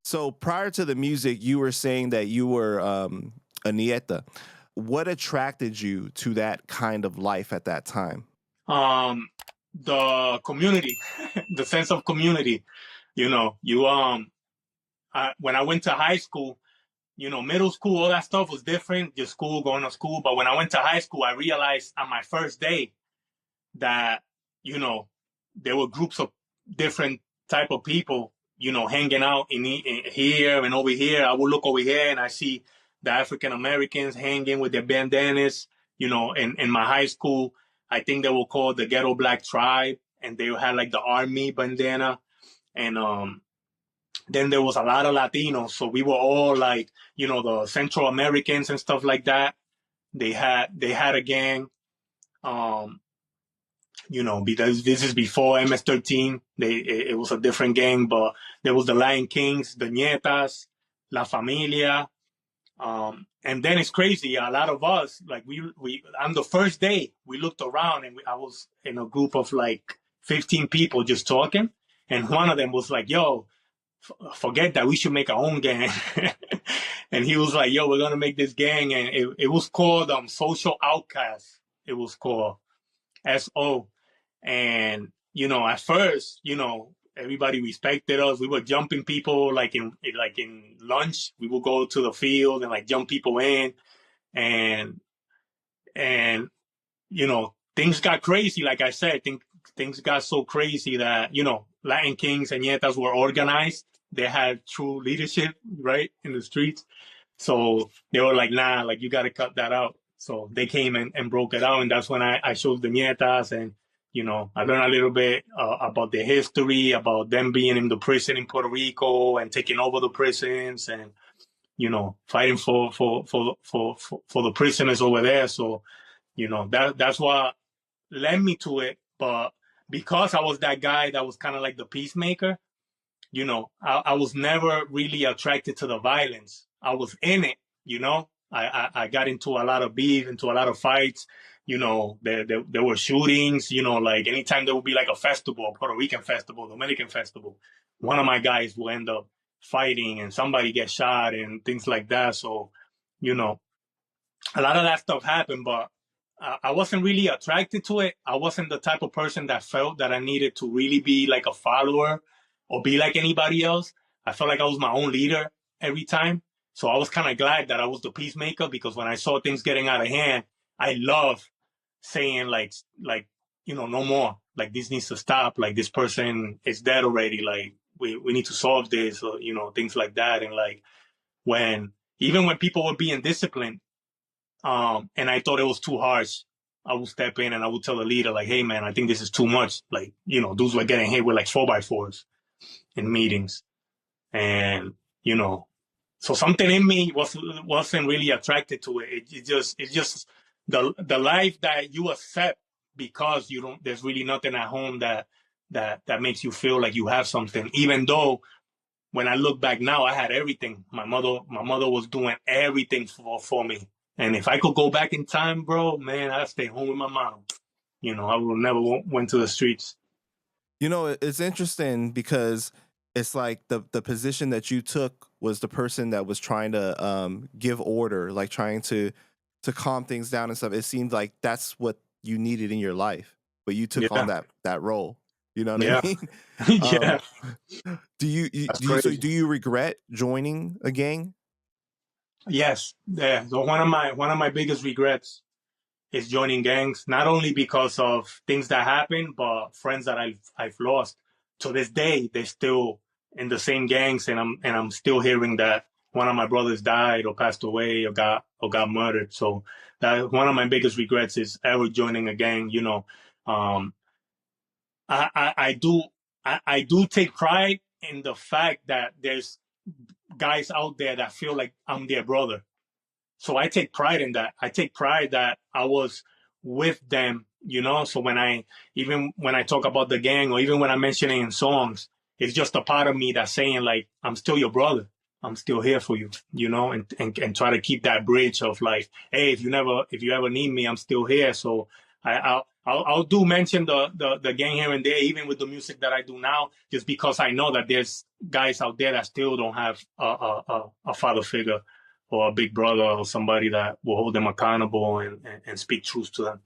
So prior to the music, you were saying that you were a nieta. What attracted you to that kind of life at that time? The community, the sense of community. When I went to high school, middle school, all that stuff was different. Just school, going to school. But when I went to high school, I realized on my first day that there were groups of different type of people, hanging out in here and over here. I would look over here and I see the African Americans hanging with their bandanas. In my high school, I think they were called the Ghetto Black Tribe, and they had like the army bandana. And then there was a lot of Latinos, so we were all like, the Central Americans and stuff like that. They had a gang. Because this is before MS-13. It was a different gang, but there was the Lion Kings, the Ñetas, La Familia. And then it's crazy. A lot of us, like we on the first day, we looked around and I was in a group of like 15 people just talking. And one of them was like, yo, forget that. We should make our own gang. And he was like, yo, we're going to make this gang. And it was called Social Outcast. It was called SO. And, at first, everybody respected us. We were jumping people like in lunch. We would go to the field and like jump people in. And things got crazy. Like I said, things got so crazy that, Latin Kings and Ñetas were organized. They had true leadership, right, in the streets. So they were like, nah, like you got to cut that out. So they came and broke it out. And that's when I showed the Ñetas, and, I learned a little bit about their history, about them being in the prison in Puerto Rico and taking over the prisons and, fighting for the prisoners over there. So, that's what led me to it. But because I was that guy that was kind of like the peacemaker, I was never really attracted to the violence. I was in it, I got into a lot of beef, into a lot of fights. There were shootings, like anytime there would be like a festival, a Puerto Rican festival, Dominican festival, one of my guys will end up fighting and somebody gets shot and things like that. So, a lot of that stuff happened, but I wasn't really attracted to it. I wasn't the type of person that felt that I needed to really be like a follower or be like anybody else. I felt like I was my own leader every time. So I was kind of glad that I was the peacemaker, because when I saw things getting out of hand, I love saying like, no more, like this needs to stop. Like this person is dead already. Like we need to solve this, or, things like that. And like even when people were being disciplined, and I thought it was too harsh, I would step in and I would tell the leader, like, hey man, I think this is too much. Like, dudes were getting hit with like 4x4s in meetings. And, so something in me wasn't really attracted to it. It's just the life that you accept, because there's really nothing at home that makes you feel like you have something. Even though when I look back now, I had everything. My mother was doing everything for me. And if I could go back in time, bro, man, I'd stay home with my mom. I would never went to the streets. It's interesting because it's like the position that you took was the person that was trying to give order, like trying to calm things down and stuff. It seemed like that's what you needed in your life, but you took on that role. You know what I mean? Yeah. Do you regret joining a gang? Yes. Yeah. So one of my biggest regrets is joining gangs, not only because of things that happened, but friends that I've lost. To this day, they're still in the same gangs, and I'm still hearing that one of my brothers died or passed away or got murdered. So that one of my biggest regrets is ever joining a gang. I do take pride in the fact that there's guys out there that feel like I'm their brother. So I take pride in that. I take pride that I was with them, So even when I talk about the gang, or even when I mention it in songs, it's just a part of me that's saying like, I'm still your brother. I'm still here for you, and try to keep that bridge of like, hey, if you ever need me, I'm still here. So I'll do mention the gang here and there, even with the music that I do now, just because I know that there's guys out there that still don't have a father figure or a big brother or somebody that will hold them accountable and speak truth to them.